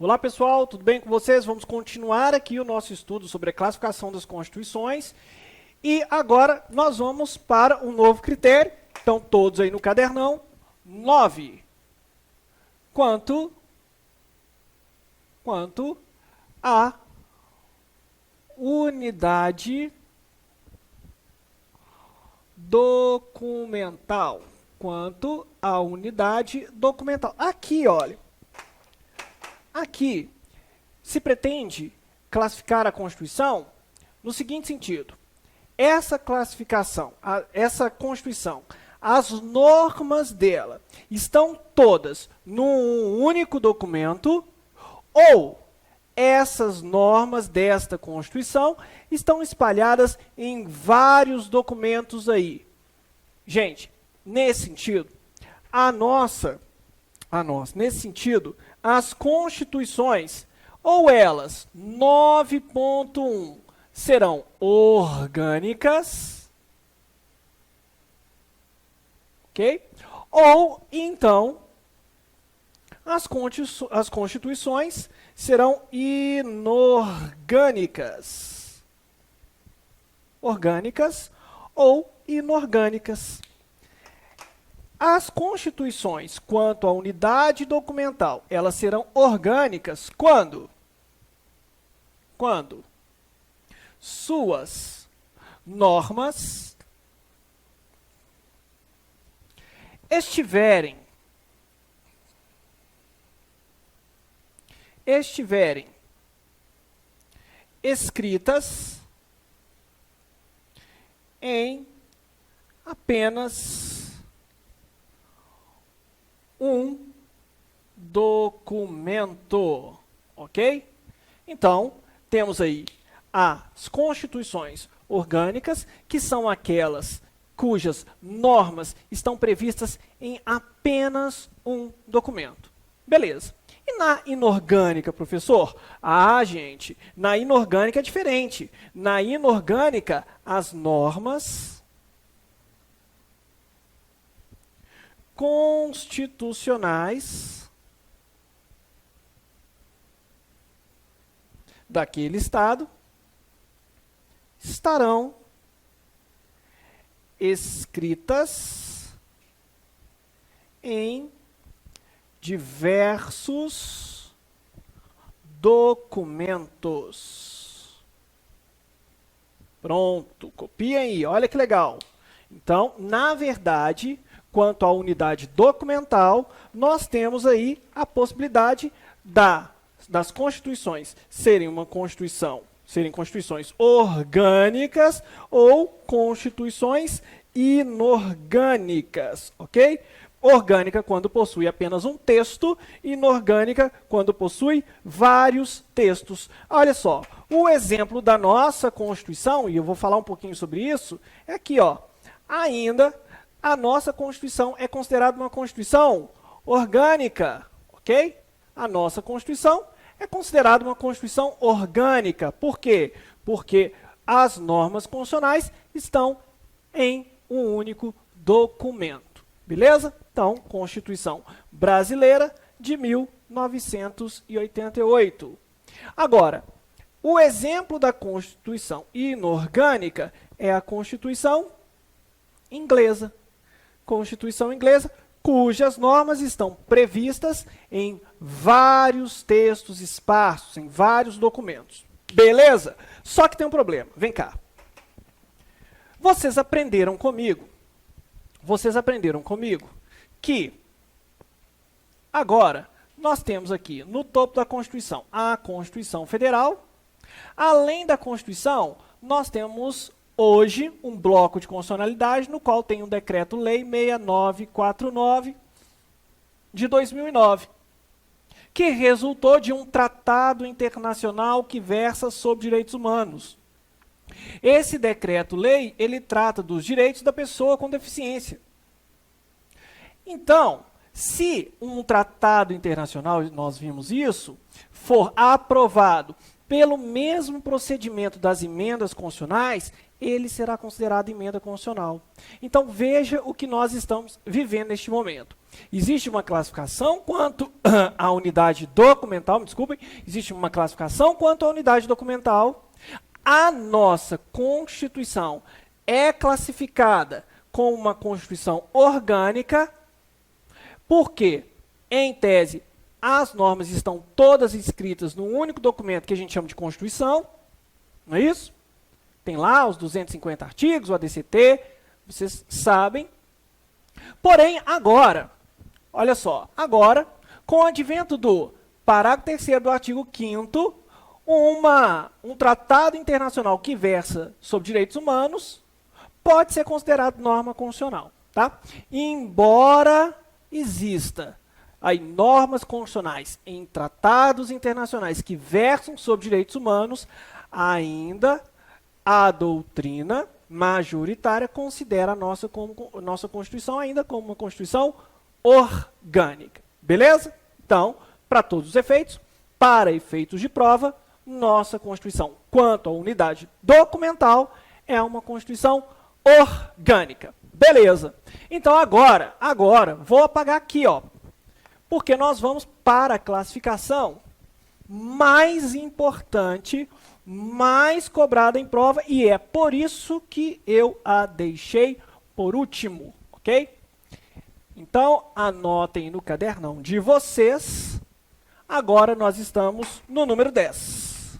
Olá pessoal, tudo bem com vocês? Vamos continuar aqui o nosso estudo sobre a classificação das constituições. E agora nós vamos para um novo critério. Então todos aí no cadernão. 9. Quanto a unidade documental. Quanto à unidade documental. Aqui, olha. Aqui se pretende classificar a Constituição no seguinte sentido. Essa classificação, essa Constituição, as normas dela estão todas num único documento ou essas normas desta Constituição estão espalhadas em vários documentos aí. Gente, nesse sentido, nesse sentido, as constituições, ou elas 9.1 serão orgânicas, ok? Ou então as constituições serão inorgânicas, orgânicas ou inorgânicas. As constituições, quanto à unidade documental, elas serão orgânicas quando? Quando suas normas estiverem escritas em apenas um documento, ok? Então, temos aí as constituições orgânicas, que são aquelas cujas normas estão previstas em apenas um documento. Beleza. E na inorgânica, professor? Ah, gente, na inorgânica é diferente. Na inorgânica, as normas constitucionais daquele Estado estarão escritas em diversos documentos. Pronto, copia aí, olha que legal. Então, na verdade, quanto à unidade documental, nós temos aí a possibilidade das constituições serem constituições orgânicas ou constituições inorgânicas, ok? Orgânica quando possui apenas um texto, inorgânica quando possui vários textos. Olha só, o exemplo da nossa Constituição, e eu vou falar um pouquinho sobre isso, é aqui, ó. Ainda a nossa Constituição é considerada uma Constituição orgânica, ok? A nossa Constituição é considerada uma Constituição orgânica. Por quê? Porque as normas constitucionais estão em um único documento. Beleza? Então, Constituição Brasileira de 1988. Agora, o exemplo da Constituição inorgânica é a Constituição inglesa. Constituição inglesa, cujas normas estão previstas em vários textos esparsos, em vários documentos. Beleza? Só que tem um problema. Vem cá. Vocês aprenderam comigo que agora nós temos aqui no topo da Constituição a Constituição Federal. Além da Constituição, nós temos hoje um bloco de constitucionalidade no qual tem um decreto-lei 6949 de 2009, que resultou de um tratado internacional que versa sobre direitos humanos. Esse decreto-lei, ele trata dos direitos da pessoa com deficiência. Então, se um tratado internacional, nós vimos isso, for aprovado pelo mesmo procedimento das emendas constitucionais, ele será considerado emenda constitucional. Então, veja o que nós estamos vivendo neste momento. Existe uma classificação quanto à unidade documental, me desculpem, existe uma classificação quanto à unidade documental. A nossa Constituição é classificada como uma Constituição orgânica, porque, em tese, as normas estão todas escritas num único documento que a gente chama de Constituição, não é isso? Tem lá os 250 artigos, o ADCT, vocês sabem. Porém, agora, olha só, agora, com o advento do parágrafo 3º do artigo 5º, um tratado internacional que versa sobre direitos humanos pode ser considerado norma constitucional, tá? Embora exista aí normas constitucionais em tratados internacionais que versam sobre direitos humanos, ainda a doutrina majoritária considera a nossa Constituição ainda como uma Constituição orgânica. Beleza? Então, para todos os efeitos, para efeitos de prova, nossa Constituição, quanto à unidade documental, é uma Constituição orgânica. Beleza. Então, agora, vou apagar aqui, ó, porque nós vamos para a classificação mais importante, mais cobrada em prova, e é por isso que eu a deixei por último, ok? Então, anotem no cadernão de vocês. Agora nós estamos no número 10.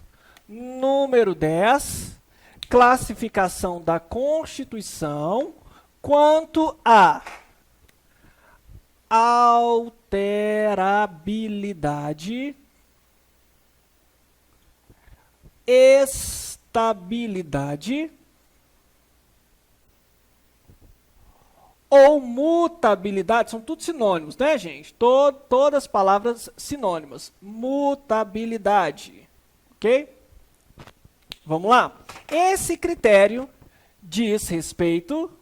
Número 10, classificação da Constituição quanto à alterabilidade, estabilidade ou mutabilidade, são tudo sinônimos, né, gente? Todas palavras sinônimas. Mutabilidade, ok? Vamos lá. Esse critério diz respeito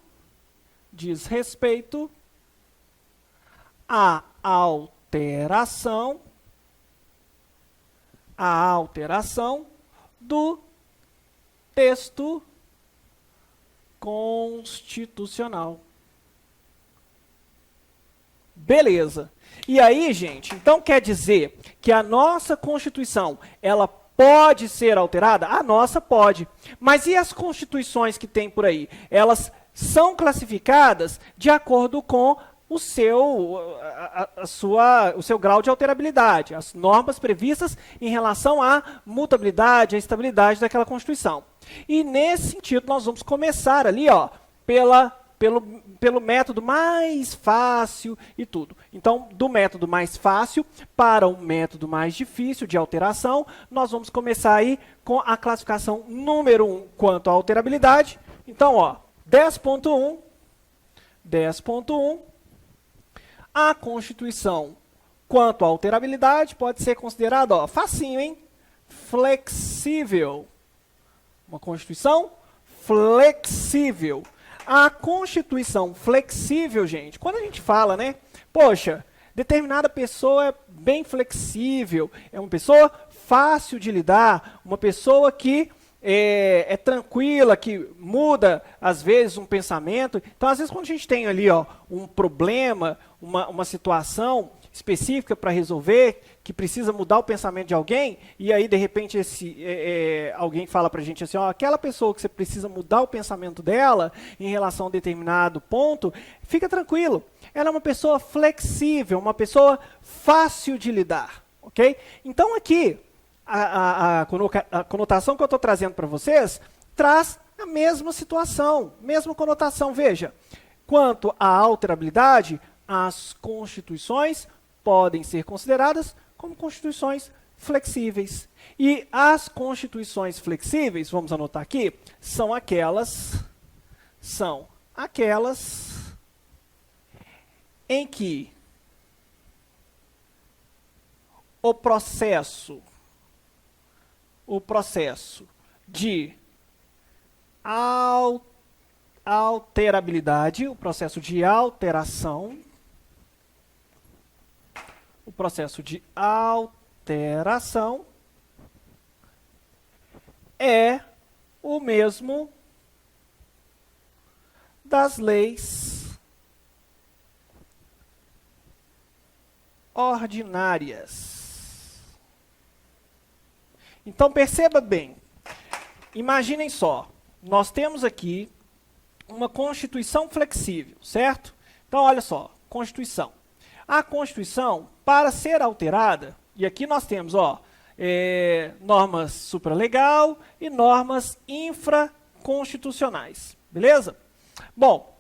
à alteração do texto constitucional. Beleza. E aí, gente, então quer dizer que a nossa Constituição, ela pode ser alterada? A nossa pode. Mas e as constituições que tem por aí? Elas são classificadas de acordo com o seu grau de alterabilidade, as normas previstas em relação à mutabilidade, à estabilidade daquela Constituição. E nesse sentido, nós vamos começar ali, ó, pelo método mais fácil e tudo. Então, do método mais fácil para o método mais difícil de alteração, nós vamos começar aí com a classificação número 1 quanto à alterabilidade. Então, ó, 10.1, a Constituição quanto à alterabilidade pode ser considerada, ó, facinho, hein? Flexível. Uma Constituição flexível. A Constituição flexível, gente, quando a gente fala, né, poxa, determinada pessoa é bem flexível, é uma pessoa fácil de lidar, uma pessoa que é tranquila, que muda, às vezes, um pensamento. Então, às vezes, quando a gente tem ali, ó, um problema, uma situação específica para resolver, que precisa mudar o pensamento de alguém, e aí, de repente, alguém fala para a gente assim, ó, aquela pessoa que você precisa mudar o pensamento dela em relação a um determinado ponto, fica tranquilo. Ela é uma pessoa flexível, uma pessoa fácil de lidar, ok? Então, aqui, a conotação que eu estou trazendo para vocês traz a mesma situação, mesma conotação. Veja, quanto à alterabilidade, as constituições podem ser consideradas como constituições flexíveis. E as constituições flexíveis, vamos anotar aqui, são aquelas em que o processo de alterabilidade, o processo de alteração, é o mesmo das leis ordinárias. Então, perceba bem, imaginem só, nós temos aqui uma Constituição flexível, certo? Então, olha só, Constituição. A Constituição, para ser alterada, e aqui nós temos, ó, normas supralegal e normas infraconstitucionais, beleza? Bom,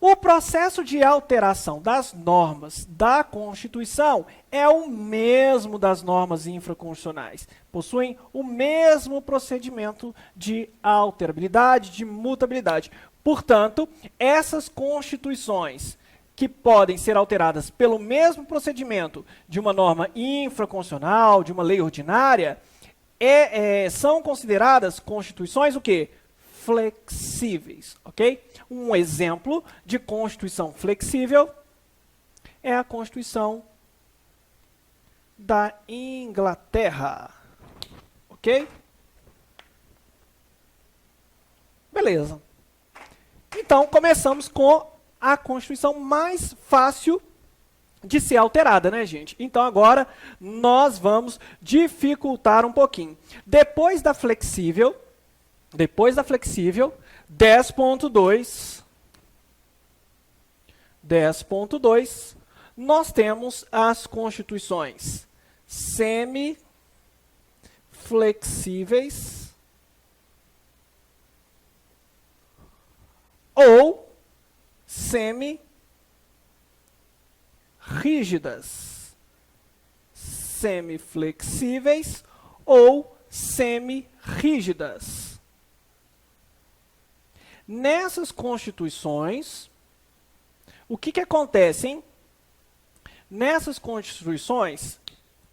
o processo de alteração das normas da Constituição é o mesmo das normas infraconstitucionais. Possuem o mesmo procedimento de alterabilidade, de mutabilidade. Portanto, essas constituições que podem ser alteradas pelo mesmo procedimento de uma norma infraconstitucional, de uma lei ordinária, são consideradas constituições o quê? Flexíveis, ok? Um exemplo de Constituição flexível é a Constituição da Inglaterra, ok? Beleza. Então, começamos com a Constituição mais fácil de ser alterada, né, gente? Então, agora, nós vamos dificultar um pouquinho. Depois da flexível, 10.2, nós temos as constituições semiflexíveis ou semi-rígidas. Semiflexíveis ou semi-rígidas. Nessas constituições, o que acontece, hein? Nessas constituições,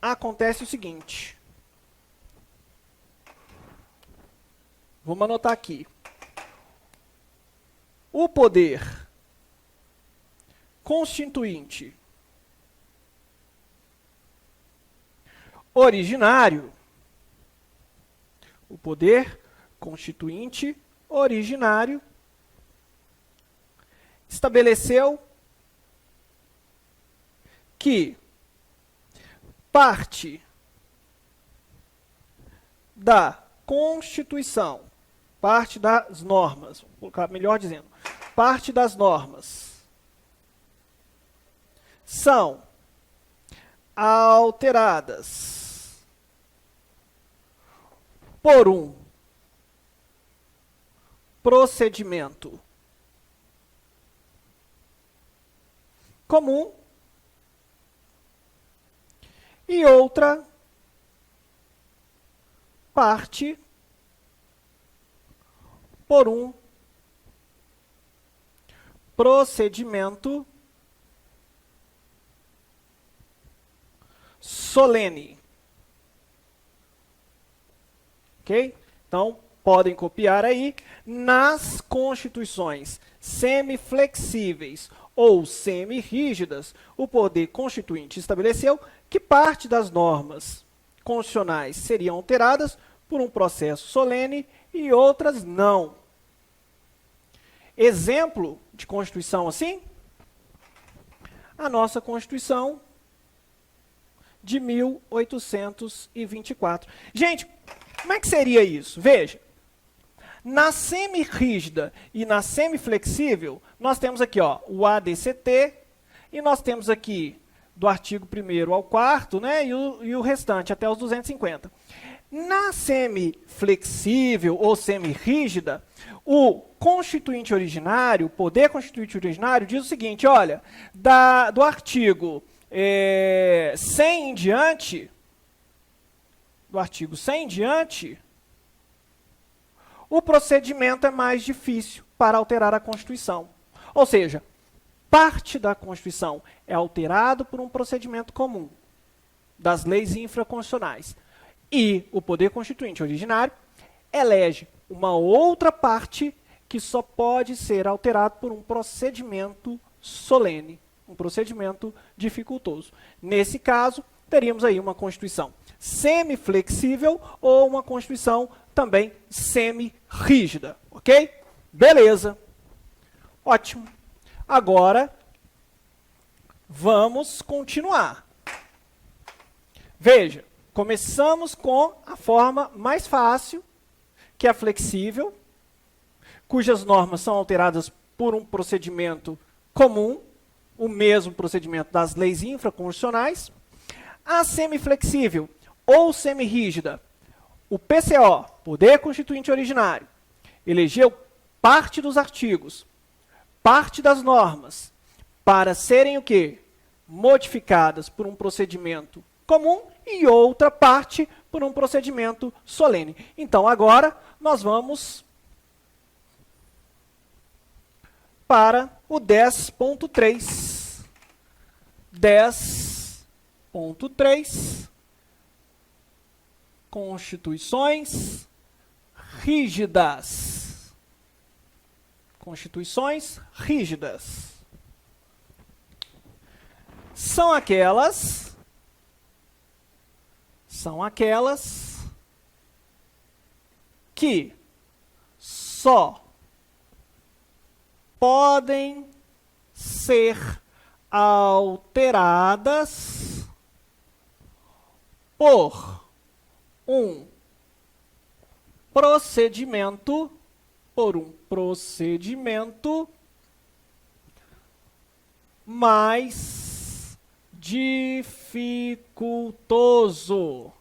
acontece o seguinte. Vamos anotar aqui. O poder constituinte originário, o poder constituinte originário estabeleceu que parte da Constituição, parte das normas, vou colocar melhor dizendo, parte das normas são alteradas por um procedimento comum e outra parte por um procedimento solene. Ok? Então, podem copiar aí. Nas constituições semiflexíveis ou semi-rígidas, o poder constituinte estabeleceu que parte das normas constitucionais seriam alteradas por um processo solene e outras não. Exemplo de Constituição assim? A nossa Constituição de 1824. Gente, como é que seria isso? Veja, na semi-rígida e na semiflexível, nós temos aqui ó, o ADCT e nós temos aqui do artigo 1º ao 4º, né, e o restante até os 250. Na semiflexível ou semi-rígida, o constituinte originário, o poder constituinte originário, diz o seguinte, olha, do artigo 100 em diante, o procedimento é mais difícil para alterar a Constituição. Ou seja, parte da Constituição é alterado por um procedimento comum das leis infraconstitucionais. E o poder constituinte originário elege uma outra parte que só pode ser alterado por um procedimento solene, um procedimento dificultoso. Nesse caso, teríamos aí uma Constituição semiflexível ou uma Constituição também semi-rígida, ok? Beleza. Ótimo. Agora, vamos continuar. Veja, começamos com a forma mais fácil, que é a flexível, cujas normas são alteradas por um procedimento comum, o mesmo procedimento das leis infraconstitucionais. A semiflexível ou semirrígida, o PCO, Poder Constituinte Originário, elegeu parte dos artigos, parte das normas, para serem o quê? Modificadas por um procedimento comum e outra parte por um procedimento solene. Então, agora, nós vamos para o 10.3. 10.3. Constituições rígidas. Constituições rígidas. São aquelas que só podem ser alteradas por um procedimento, mais dificultoso.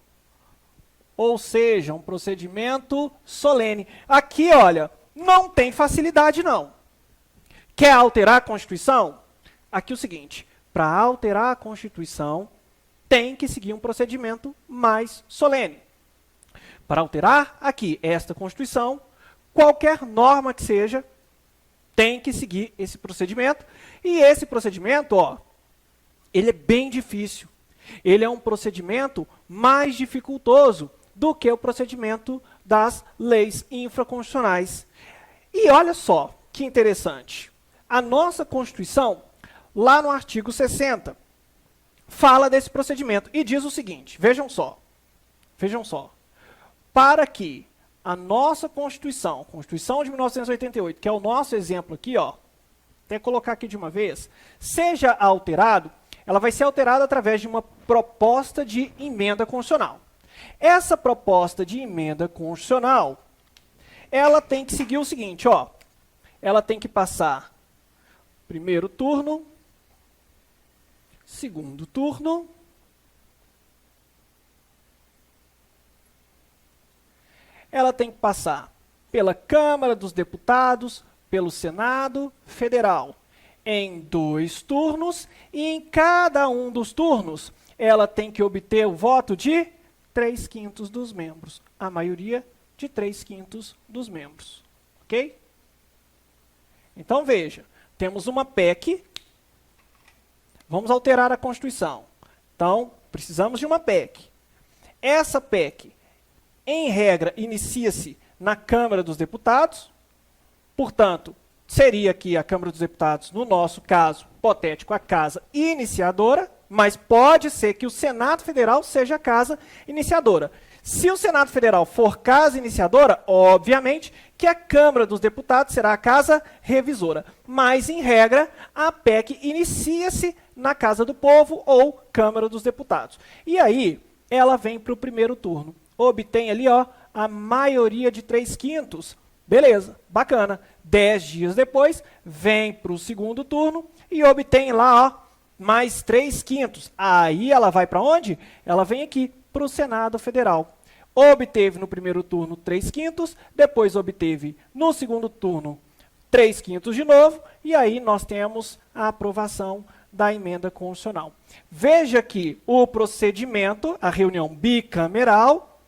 Ou seja, um procedimento solene. Aqui, olha, não tem facilidade, não. Quer alterar a Constituição? Aqui é o seguinte, para alterar a Constituição, tem que seguir um procedimento mais solene. Para alterar aqui esta Constituição, qualquer norma que seja, tem que seguir esse procedimento. E esse procedimento, ó, ele é bem difícil. Ele é um procedimento mais dificultoso do que o procedimento das leis infraconstitucionais. E olha só que interessante. A nossa Constituição, lá no artigo 60, fala desse procedimento e diz o seguinte, vejam só, para que a nossa Constituição, Constituição de 1988, que é o nosso exemplo aqui, ó, até colocar aqui de uma vez, seja alterado, ela vai ser alterada através de uma proposta de emenda constitucional. Essa proposta de emenda constitucional, ela tem que seguir o seguinte, ó, ela tem que passar primeiro turno, segundo turno, ela tem que passar pela Câmara dos Deputados, pelo Senado Federal, em 2 turnos, e em cada um dos turnos, ela tem que obter o voto de 3/5 dos membros, a maioria de 3/5 dos membros, ok? Então, veja, temos uma PEC, vamos alterar a Constituição. Então, precisamos de uma PEC. Essa PEC, em regra, inicia-se na Câmara dos Deputados, portanto, seria aqui a Câmara dos Deputados, no nosso caso hipotético, a casa iniciadora, mas pode ser que o Senado Federal seja a casa iniciadora. Se o Senado Federal for casa iniciadora, obviamente que a Câmara dos Deputados será a casa revisora. Mas, em regra, a PEC inicia-se na Casa do Povo ou Câmara dos Deputados. E aí, ela vem para o primeiro turno. Obtém ali, ó, a maioria de 3/5. Beleza, bacana. 10 dias depois, vem para o segundo turno e obtém lá, ó, mais 3/5. Aí ela vai para onde? Ela vem aqui para o Senado Federal. Obteve no primeiro turno 3/5, depois obteve no segundo turno 3/5 de novo, e aí nós temos a aprovação da emenda constitucional. Veja que o procedimento, a reunião bicameral,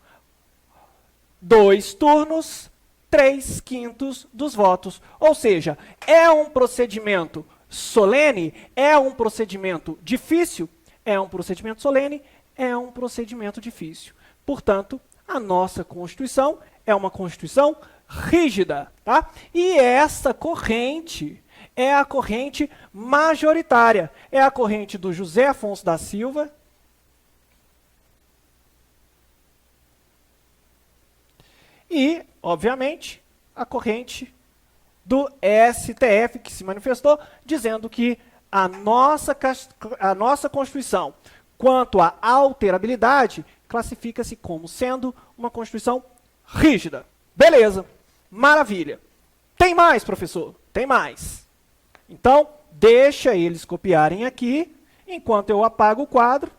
2 turnos, 3/5 dos votos. Ou seja, é um procedimento solene, é um procedimento difícil, é um procedimento solene, é um procedimento difícil. Portanto, a nossa Constituição é uma Constituição rígida, tá? E essa corrente é a corrente majoritária, é a corrente do José Afonso da Silva e, obviamente, a corrente do STF, que se manifestou dizendo que a nossa Constituição, quanto à alterabilidade, classifica-se como sendo uma Constituição rígida. Beleza, maravilha. Tem mais, professor? Tem mais. Então, deixa eles copiarem aqui, enquanto eu apago o quadro.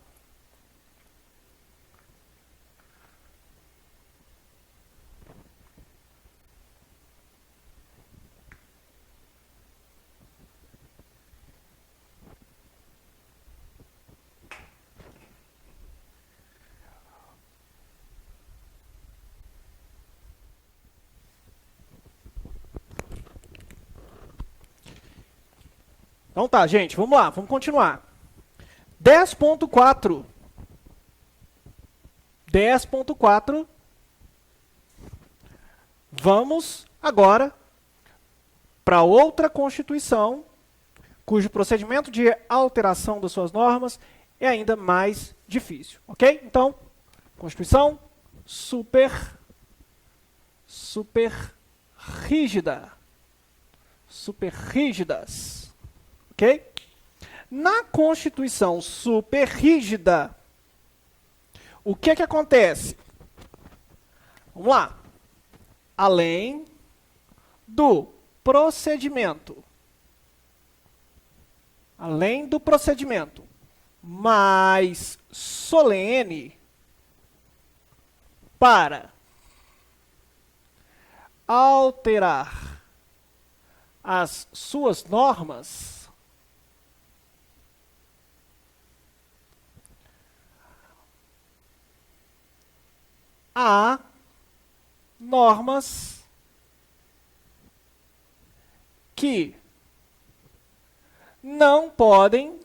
Então tá, gente, vamos lá, vamos continuar. 10.4. 10.4. Vamos agora para outra Constituição, cujo procedimento de alteração das suas normas é ainda mais difícil, ok? Então, Constituição super rígida. Super rígidas. Ok? Na Constituição super rígida, o que acontece? Vamos lá. Além do procedimento mais solene para alterar as suas normas, há normas que não podem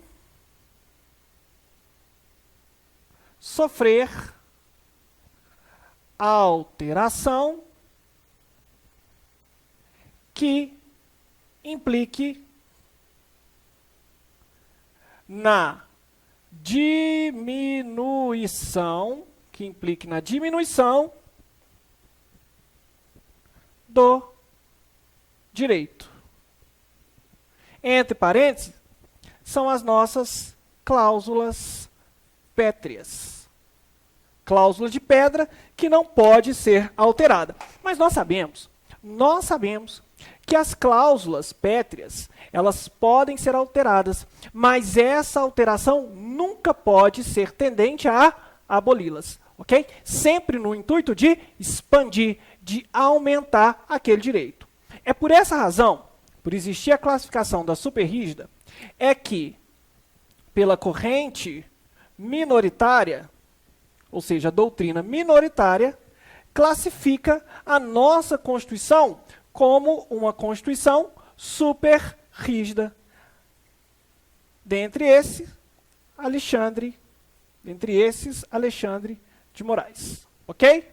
sofrer alteração que implique na diminuição, do direito. Entre parênteses, são as nossas cláusulas pétreas. Cláusula de pedra que não pode ser alterada. Mas nós sabemos que as cláusulas pétreas, elas podem ser alteradas, mas essa alteração nunca pode ser tendente a aboli-las, ok? Sempre no intuito de expandir, de aumentar aquele direito. É por essa razão, por existir a classificação da superrígida, é que, pela corrente minoritária, ou seja, a doutrina minoritária, classifica a nossa Constituição como uma Constituição super rígida. Dentre esses, Alexandre de Moraes, ok?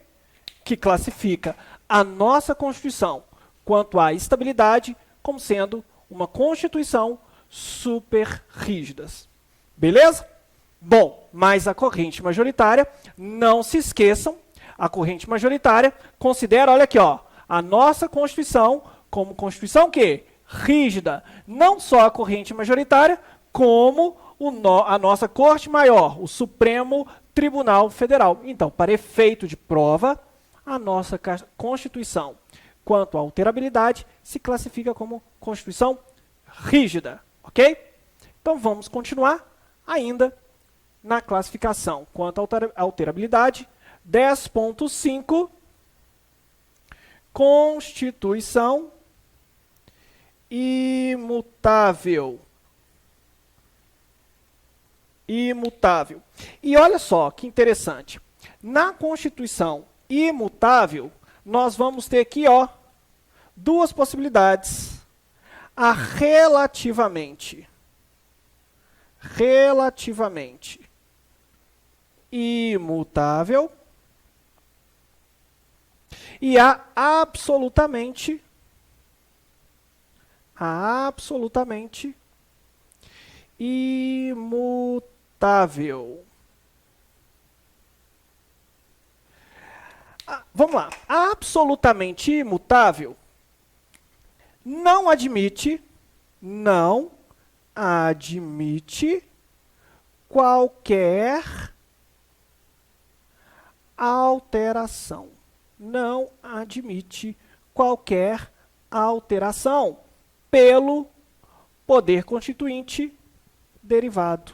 Que classifica a nossa Constituição quanto à estabilidade como sendo uma Constituição super rígida. Beleza? Bom, mas a corrente majoritária, não se esqueçam, a corrente majoritária considera, olha aqui, ó, a nossa Constituição como Constituição o quê? Rígida. Não só a corrente majoritária, como a nossa Corte Maior, o Supremo Tribunal Federal. Então, para efeito de prova, a nossa Constituição, quanto à alterabilidade, se classifica como Constituição rígida, ok? Então, vamos continuar ainda na classificação. Quanto à alterabilidade, 10.5, Constituição imutável. Imutável. E olha só que interessante. Na Constituição imutável, nós vamos ter aqui, ó, duas possibilidades. A relativamente imutável e a absolutamente imutável. Vamos lá. A absolutamente imutável não admite qualquer alteração. Não admite qualquer alteração pelo poder constituinte derivado.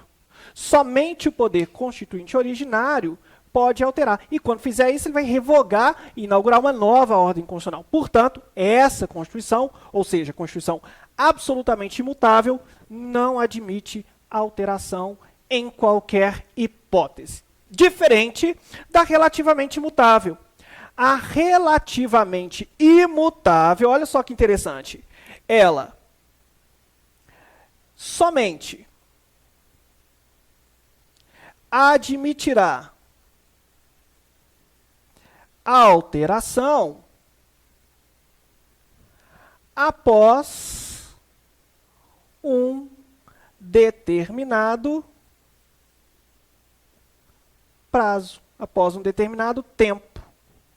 Somente o poder constituinte originário pode alterar. E quando fizer isso, ele vai revogar e inaugurar uma nova ordem constitucional. Portanto, essa Constituição, ou seja, a Constituição absolutamente imutável, não admite alteração em qualquer hipótese. Diferente da relativamente imutável. A relativamente imutável, olha só que interessante, ela somente admitirá alteração após um determinado prazo, após um determinado tempo.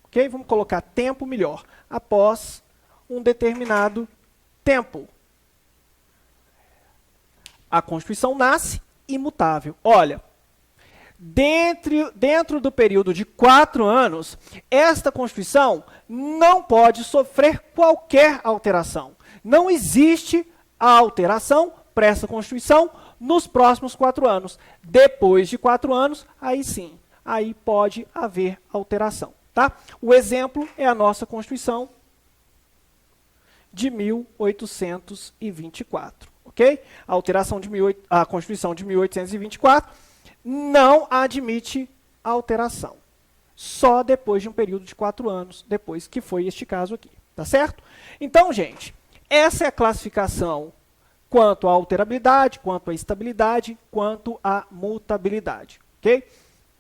Ok? Vamos colocar tempo melhor. Após um determinado tempo. A Constituição nasce imutável. Olha, dentro do período de 4 anos, esta Constituição não pode sofrer qualquer alteração. Não existe alteração para essa Constituição nos próximos 4 anos. Depois de 4 anos, aí sim, aí pode haver alteração. Tá? O exemplo é a nossa Constituição de 1824. Ok? A Constituição de 1824 não admite alteração. Só depois de um período de 4 anos, depois que foi este caso aqui. Tá certo? Então, gente, essa é a classificação quanto à alterabilidade, quanto à estabilidade, quanto à mutabilidade. Ok?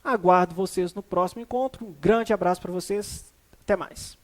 Aguardo vocês no próximo encontro. Um grande abraço para vocês. Até mais.